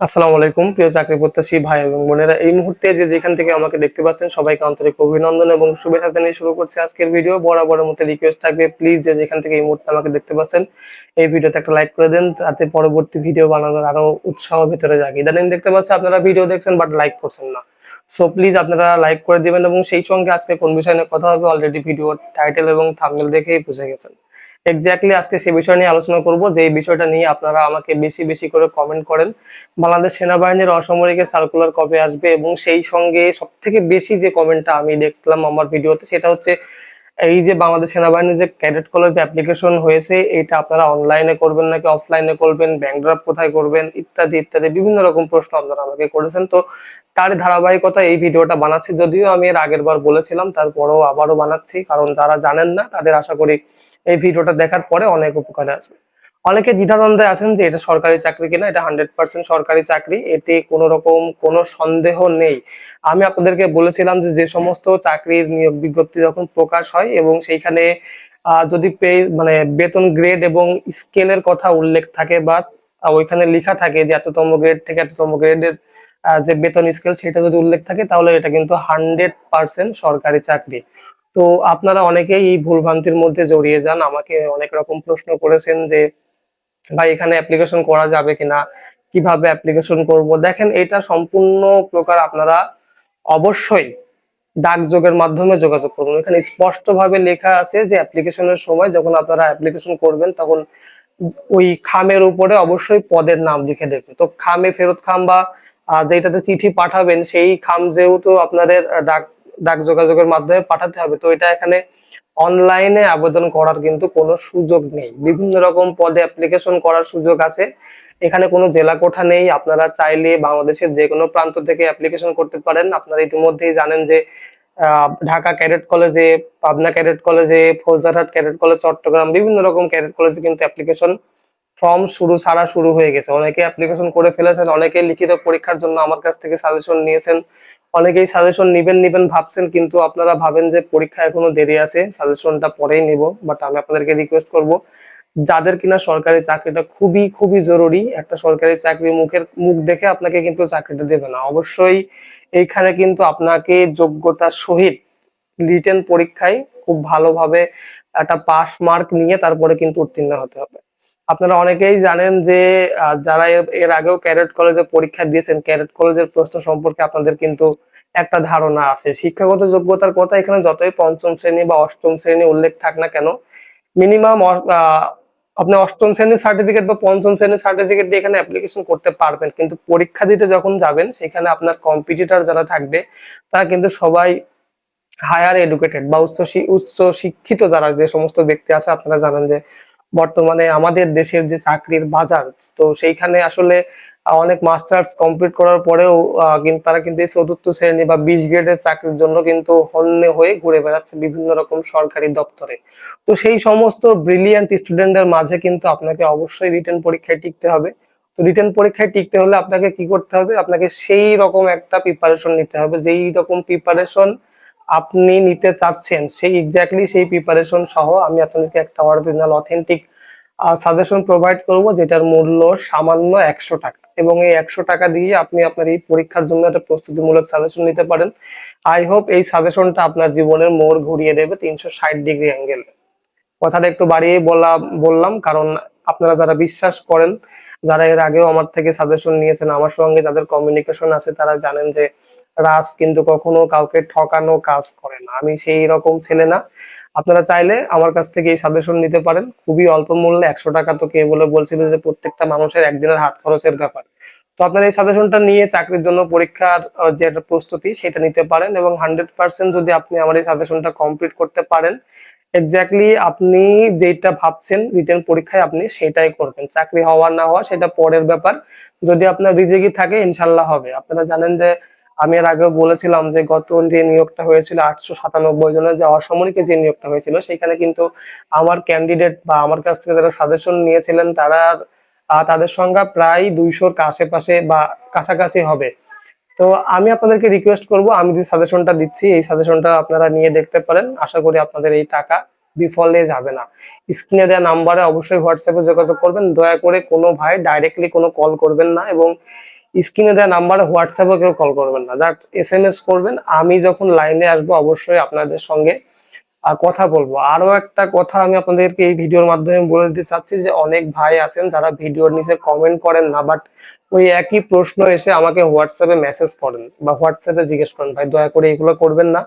আসসালামু আলাইকুম প্রিয় চাকরি প্রত্যাশী ভাই এবং বোনেরা, এই মুহূর্তে যে যেখান থেকে আমাকে দেখতে পাচ্ছেন সবাইকে আন্তরিক অভিনন্দন এবং শুভেচ্ছা জানিয়ে শুরু করছি আজকের ভিডিও। বরাবরের মতো রিকোয়েস্ট থাকবে, প্লিজ যে যেখান থেকে এই মুহূর্তে আমাকে দেখতে পাচ্ছেন এই ভিডিওতে একটা লাইক করে দেন, তাতে পরবর্তী ভিডিও বানানোর আরো উৎসাহ ভেতরে জাগে। ইদানিং দেখতে পাচ্ছি আপনারা ভিডিও দেখছেন বাট লাইক করছেন না। সো প্লিজ আপনারা লাইক করে দিবেন এবং সেই সঙ্গে আজকে কোন বিষয় নিয়ে কথা হবে অলরেডি ভিডিওর টাইটেল এবং থাম্বনেল দেখেই বুঝে গেছেন। এক্স্যাক্টলি আজকে সে বিষয় নিয়ে আলোচনা করব, যে এই বিষয়টা নিয়ে আপনারা আমাকে বেশি বেশি করে কমেন্ট করেন। বাংলাদেশ সেনাবাহিনীর অসামরিকের সার্কুলার কবে আসবে, এবং সেই সঙ্গে সব থেকে বেশি যে কমেন্টটা আমি দেখলাম আমার ভিডিওতে সেটা হচ্ছে এই যে বাংলাদেশ সেনাবাহিনীর যে ক্যাডেট কলেজ অ্যাপ্লিকেশন হয়েছে, এটা আপনারা অনলাইনে করবেন নাকি অফলাইনে করবেন, ব্যাংক ড্রাফট কোথায় করবেন, ইত্যাদি ইত্যাদি বিভিন্ন রকম প্রশ্ন আপনারা আমাকে করেছেন। তো তার ধারাবাহিকতা এই ভিডিওটা বানাচ্ছি, যদিও আমি এর আগের বার বলেছিলাম, তারপরেও আবারও বানাচ্ছি, কারণ যারা জানেন না তাদের আশা করি এই ভিডিওটা দেখার পরে অনেক উপকারে আসবে। অনেকে দ্বিধাদ্বন্দ্বে আছেন যে এটা সরকারি চাকরি কিনা, এটা 100% সরকারি চাকরি, এতে কোনো রকম কোনো সন্দেহ নেই। আমি আপনাদেরকে বলেছিলাম যে যে সমস্ত চাকরির নিয়োগ বিজ্ঞপ্তি যখন প্রকাশ হয় এবং সেইখানে যদি মানে বেতন গ্রেড এবং স্কেলের কথা উল্লেখ থাকে, বা ওইখানে লেখা থাকে যে এততম গ্রেড থেকে এততম গ্রেডের যে বেতন স্কেল সেটা যদি উল্লেখ থাকে, তাহলে এটা কিন্তু 100% সরকারি চাকরি। তো আপনারা অনেকেই এই ভুলভ্রান্তির মধ্যে জড়িয়ে যান, আমাকে অনেক রকম প্রশ্ন করেছেন যে ভাই এখানে অ্যাপ্লিকেশন করা যাবে কিনা, কিভাবে অ্যাপ্লিকেশন করব। দেখেন, এটা সম্পূর্ণ প্রকার আপনারা অবশ্যই ডাকযোগের মাধ্যমে যোগাযোগ করুন। এখানে স্পষ্টভাবে লেখা আছে যে অ্যাপ্লিকেশনের সময় যখন আপনারা অ্যাপ্লিকেশন করবেন তখন ওই খামের উপরে অবশ্যই পদের নাম লিখে দেবেন। তো খামে ফেরত খাম বা যেটাতে চিঠি পাঠাবেন সেই খাম যেহেতু আপনাদের ডাক যোগাযোগের মাধ্যমে পাঠাতে হবে, তো এটা এখানে অনলাইনে আবেদন করার কিন্তু কোনো সুযোগ নেই। বিভিন্ন রকম পদে অ্যাপ্লিকেশন করার সুযোগ আছে, এখানে কোনো জেলা কোঠা নেই। আপনারা চাইলে বাংলাদেশের যে কোনো প্রান্ত থেকে অ্যাপ্লিকেশন করতে পারেন। আপনারা ইতিমধ্যেই জানেন যে ঢাকা ক্যাডেট কলেজে, পাবনা ক্যাডেট কলেজে, ফৌজদারহাট ক্যাডেট কলেজ, চট্টগ্রাম বিভিন্ন রকম ক্যাডেট কলেজে কিন্তু অ্যাপ্লিকেশন ফর্ম ছাড়া শুরু হয়ে গেছে। অনেকে অ্যাপ্লিকেশন করে ফেলেছেন, অনেকে লিখিত পরীক্ষার জন্য আমার কাছ থেকে সাজেশন নিয়েছেন, অনেকেই সাজেশন নিবেন নিবেন ভাবছেন, কিন্তু আপনারা ভাবেন যে পরীক্ষা এখনো দেরি আছে, সাজেশনটা পরেই নিব। বাট আমি আপনাদেরকে রিকোয়েস্ট করব, যাদের কিনা সরকারি চাকরিটা খুবই খুবই জরুরি, একটা সরকারি চাকরি মুখ দেখে আপনাকে কিন্তু চাকরিটা দেবে না। অবশ্যই এইখানে কিন্তু আপনাকে যোগ্যতার সহিত রিটেন পরীক্ষায় খুব ভালোভাবে একটা পাস মার্ক নিয়ে তারপরে কিন্তু উত্তীর্ণ হতে হবে। আপনারা অনেকেই জানেন যে যারা এর আগেও ক্যাডেট কলেজে পরীক্ষা দিয়েছেন, ক্যাডেট কলেজের প্রশ্ন সম্পর্কে আপনাদের কিন্তু একটা ধারণা আছে। শিক্ষাগত যোগ্যতার কথা এখানে যতই পঞ্চম শ্রেণী বা অষ্টম শ্রেণী উল্লেখ থাক না কেন, মিনিমাম আপনি অষ্টম শ্রেণীর সার্টিফিকেট বা পঞ্চম শ্রেণীর সার্টিফিকেট দিয়ে এখানে অ্যাপ্লিকেশন করতে পারবেন, কিন্তু পরীক্ষা দিতে যখন যাবেন সেখানে আপনার কম্পিটিটর যারা থাকবে তারা কিন্তু সবাই হায়ার এডুকেটেড বা উচ্চ শিক্ষিত যারা যে সমস্ত ব্যক্তি আছে। আপনারা জানেন যে বর্তমানে আমাদের দেশের যে চাকরির বাজার, তো সেইখানে আসলে অনেক মাস্টার্স কমপ্লিট করার পরেও কিন্তু তারা কিন্তু এই চতুর্থ শ্রেণী বা 20 গ্রেডের চাকরির জন্য কিন্তু হন্যে হয়ে ঘুরে বেড়াচ্ছে বিভিন্ন রকম সরকারি দপ্তরে। তো সেই সমস্ত ব্রিলিয়ান্ট স্টুডেন্টদের মাঝে কিন্তু আপনাকে অবশ্যই রিটেন পরীক্ষায় টিকতে হবে। তো রিটেন পরীক্ষায় টিকতে হলে আপনাকে কি করতে হবে, আপনাকে সেই রকম একটা প্রিপারেশন নিতে হবে, যেই রকম প্রিপারেশন আপনি নিতে চাচ্ছেন সেই এক্স্যাক্টলি সেই প্রিপারেশন সহ আমি আপনাদেরকে একটা অরিজিনাল অথেন্টিক সাজেশন প্রোভাইড করব, যেটার মূল্য সামান্য 100 টাকা, এবং এই 100 টাকা দিয়ে আপনি আপনার এই পরীক্ষার জন্য একটা প্রস্তুতিমূলক সাজেশন নিতে পারেন। আই হোপ এই সাজেশনটা আপনার জীবনের মোড় ঘুরিয়ে দেবে 360 ডিগ্রি অ্যাঙ্গেল। কথাটা একটু বাড়িয়ে বললাম, কারণ আপনারা যারা বিশ্বাস করেন, যারা এর আগেও আমার থেকে সাজেশন নিয়েছেন, আমার সঙ্গে যাদের কমিউনিকেশন আছে, তারা জানেন যে রাজ কিন্তু কখনো কাউকে ঠকানো কাজ করে না। আমি সেই রকম ছেলে না। আপনারা চাইলে আমার কাছ থেকে এই সাজেশন নিতে পারেন খুবই অল্প মূল্যে। 100 টাকা তো কে বলে বলছিল যে প্রত্যেকটা মানুষের একদিনের হাত খরচের ব্যাপার। তো আপনারা এই সাজেশনটা নিয়ে চাকরির জন্য পরীক্ষার যে একটা প্রস্তুতি সেটা নিতে পারেন, এবং 100% যদি আপনি আমার এই সাজেশনটা কমপ্লিট করতে পারেন, এক্স্যাক্টলি আপনি যেটা ভাবছেন রিটেন পরীক্ষায় আপনি সেটাই করবেন। চাকরি হওয়া না হওয়া সেটা পরের ব্যাপার। যদি আপনার রিজিকই থাকে ইনশাল্লাহ হবে। আপনারা জানেন যে আমি এর আগেও বলেছিলাম যে গত যে নিয়োগটা হয়েছিল 897 জনের, যে অসামরিক যে নিয়োগটা হয়েছিল, সেখানে কিন্তু আমার ক্যান্ডিডেট বা আমার কাছ থেকে যারা সাজেশন নিয়েছিলেন তারা তাদের সংখ্যা প্রায় 200-র আশেপাশে বা কাছাকাছি হবে। তো আমি আপনাদেরকে রিকোয়েস্ট করব, আমি যে সাজেশনটা দিচ্ছি এই সাজেশনটা আপনারা নিয়ে দেখতে পারেন। আশা করি আপনাদের এই টাকা বিফলে যাবে না। স্ক্রিনে দেওয়া নাম্বারে অবশ্যই হোয়াটসঅ্যাপে যোগাযোগ করবেন। দয়া করে কোনো ভাই ডাইরেক্টলি কোনো কল করবেন না, এবং স্ক্রিনে দেওয়া নাম্বারে হোয়াটসঅ্যাপে কেউ কল করবেন না, জাস্ট SMS করবেন। আমি যখন লাইনে আসবো অবশ্যই আপনাদের সঙ্গে কথা বলবো। আরো একটা কথা আমি আপনাদেরকে এই ভিডিওর মাধ্যমে বলে দিতে চাচ্ছি যে অনেক ভাই আছেন যারা ভিডিওর নিচে কমেন্ট করেন না, বাট ওই একই প্রশ্ন এসে আমাকে হোয়াটসঅ্যাপে মেসেজ করেন বা হোয়াটসঅ্যাপে জিজ্ঞেস করেন। ভাই দয়া করে এগুলো করবেন না।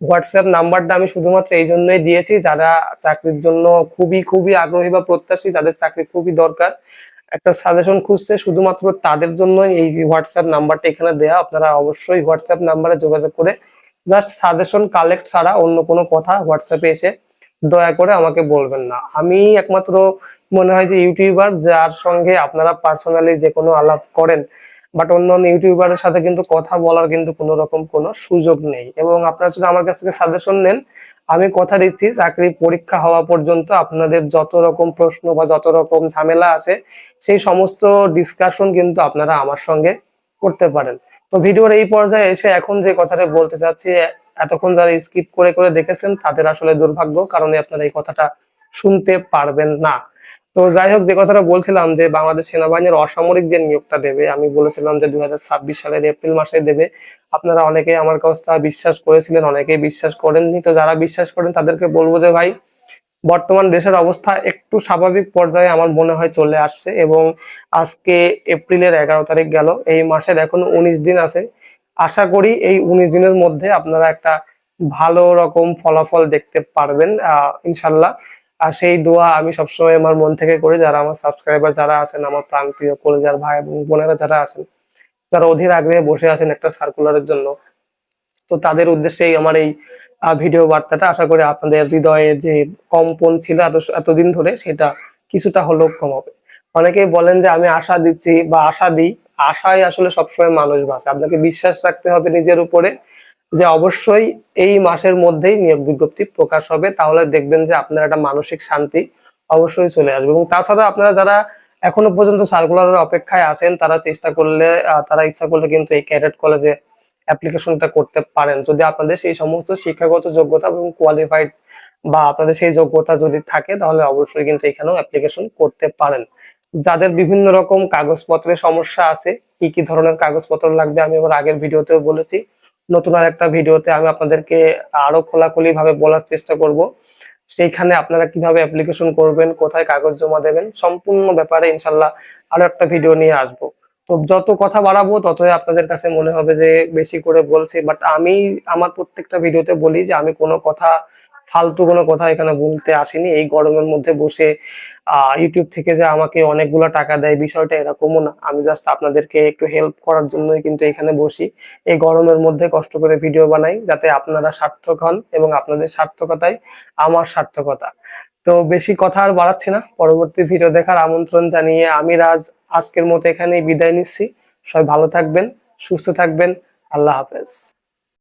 হোয়াটসঅ্যাপ নাম্বারটা আমি শুধুমাত্র এই জন্যই দিয়েছি, যারা চাকরির জন্য খুবই খুবই আগ্রহী বা প্রত্যাশী, যাদের চাকরি খুবই দরকার, একটা সাজেশন খুঁজছে, শুধুমাত্র তাদের জন্য এই হোয়াটসঅ্যাপ নাম্বারটা এখানে দেয়া। আপনারা অবশ্যই হোয়াটসঅ্যাপ নাম্বারে যোগাযোগ করে জাস্ট সাজেশন কালেক্ট ছাড়া অন্য কোনো কথা হোয়াটসঅ্যাপে এসে দয়া করে আমাকে বলবেন না। আমি একমাত্র মনে হয় যে ইউটিউবার যার সঙ্গে আপনারা পার্সোনালি যে কোনো আলাপ করেন, বাট অন্যান্য ইউটিউবারের সাথে কিন্তু কথা বলার কিন্তু কোনো রকম কোনো সুযোগ নেই। এবং আপনারা যদি আমার কাছ থেকে সাজেশন নেন, আমি কথা দিচ্ছি চাকরি পরীক্ষা হওয়া পর্যন্ত আপনাদের যত রকম প্রশ্ন বা যত রকম ঝামেলা আছে সেই সমস্ত ডিসকাশন কিন্তু আপনারা আমার সঙ্গে করতে পারেন। তো ভিডিওর এই পর্যায়ে এসে এখন যে কথাটা বলতে চাচ্ছি, এতক্ষণ যারা স্কিপ করে করে দেখেছেন তাদের আসলে দুর্ভাগ্য, কারণ আপনারা এই কথাটা শুনতে পারবেন না। তো যাই হোক, যে কথাটা বলছিলাম যে বাংলাদেশ সেনাবাহিনীর অসামরিক যে নিয়োগটা দেবে, আমি বলেছিলাম যে 2026 সালের এপ্রিল মাসে দেবে। আপনারা অনেকেই আমার কথা বিশ্বাস করেছিলেন, অনেকেই বিশ্বাস করেননি। তো যারা বিশ্বাস করেন তাদেরকে বলবো যে ভাই, বর্তমান দেশের অবস্থা একটু স্বাভাবিক পর্যায়ে আমার মনে হয় চলে আসছে। এবং আজকে এপ্রিলের 11 তারিখ গেল, এই মাসের এখনো 19 দিন আছে। আশা করি এই 19 দিনের মধ্যে আপনারা একটা ভালো রকম ফলাফল দেখতে পারবেন ইনশাল্লাহ। আর সেই দোয়া আমি সবসময় আমার মন থেকে করি। যারা আমার সাবস্ক্রাইবার যারা আছেন, আমার প্রাণপ্রিয় কলিজার ভাই এবং বোনেরা যারা আছেন, যারা অধীর আগ্রহে বসে আছেন একটা সার্কুলারের জন্য, তো তাদের উদ্দেশ্যেই আমার এই ভিডিও বার্তাটা। আশা করি আপনাদের হৃদয়ে যে কম্পন ছিল এতদিন ধরে সেটা কিছুটা হলেও কমাবে। অনেকেই বলেন যে আমি আশা দিচ্ছি বা আশা দিই, আশায় আসলে সবসময় মানুষ বাঁচে। আপনাকে বিশ্বাস রাখতে হবে নিজের উপরে যে অবশ্যই এই মাসের মধ্যেই নিয়োগ বিজ্ঞপ্তি প্রকাশ হবে, তাহলে দেখবেন যে আপনার একটা মানসিক শান্তি অবশ্যই চলে আসবে। এবং তাছাড়া আপনারা যারা এখনো পর্যন্ত সার্কুলারের অপেক্ষায় আছেন, তারা চেষ্টা করলে তারা ইচ্ছা করলে কিন্তু এই ক্যাডেট কলেজে অ্যাপ্লিকেশনটা করতে পারেন, যদি আপনাদের সেই সমস্ত শিক্ষাগত যোগ্যতা এবং কোয়ালিফাইড বা আপনাদের সেই যোগ্যতা যদি থাকে, তাহলে অবশ্যই কিন্তু এখানেও অ্যাপ্লিকেশন করতে পারেন। যাদের বিভিন্ন রকম কাগজপত্রের সমস্যা আছে, কি কি ধরনের কাগজপত্র লাগবে আমি আমার আগের ভিডিওতেও বলেছি। নতুন আর একটা ভিডিওতে আমি আপনাদেরকে আরো খোলাখুলি ভাবে বলার চেষ্টা করব। সেইখানে আপনারা কিভাবে অ্যাপ্লিকেশন করবেন, কোথায় কাগজ জমা দেবেন, সম্পূর্ণ ব্যাপারে ইনশাল্লাহ আরো একটা ভিডিও নিয়ে আসবো। তো যত কথা বাড়াবো ততই আপনাদের কাছে মনে হবে যে বেশি করে বলছি, বাট আমি আমার প্রত্যেকটা ভিডিওতে বলি যে আমি কোনো কথা, ফালতু কোনো কথা এখানে বলতে আসিনি। এই গরমের মধ্যে বসে ইউটিউব থেকে যে আমাকে অনেকগুলো টাকা দেয় বিষয়টা এরকমও না। আমি জাস্ট আপনাদেরকে একটু হেল্প করার জন্যই কিন্তু এখানে বসি। এই গরমের মধ্যে কষ্ট করে ভিডিও বানাই যাতে আপনারা সার্থক হন এবং আপনাদের সার্থকতাই আমার সার্থকতা। তো বেশি কথা আর বাড়াচ্ছি না, পরবর্তী ভিডিও দেখার আমন্ত্রণ জানিয়ে আমি রাজ আজকের মতো এখানেই বিদায় নিচ্ছি। সবাই ভালো থাকবেন, সুস্থ থাকবেন। আল্লাহ হাফেজ।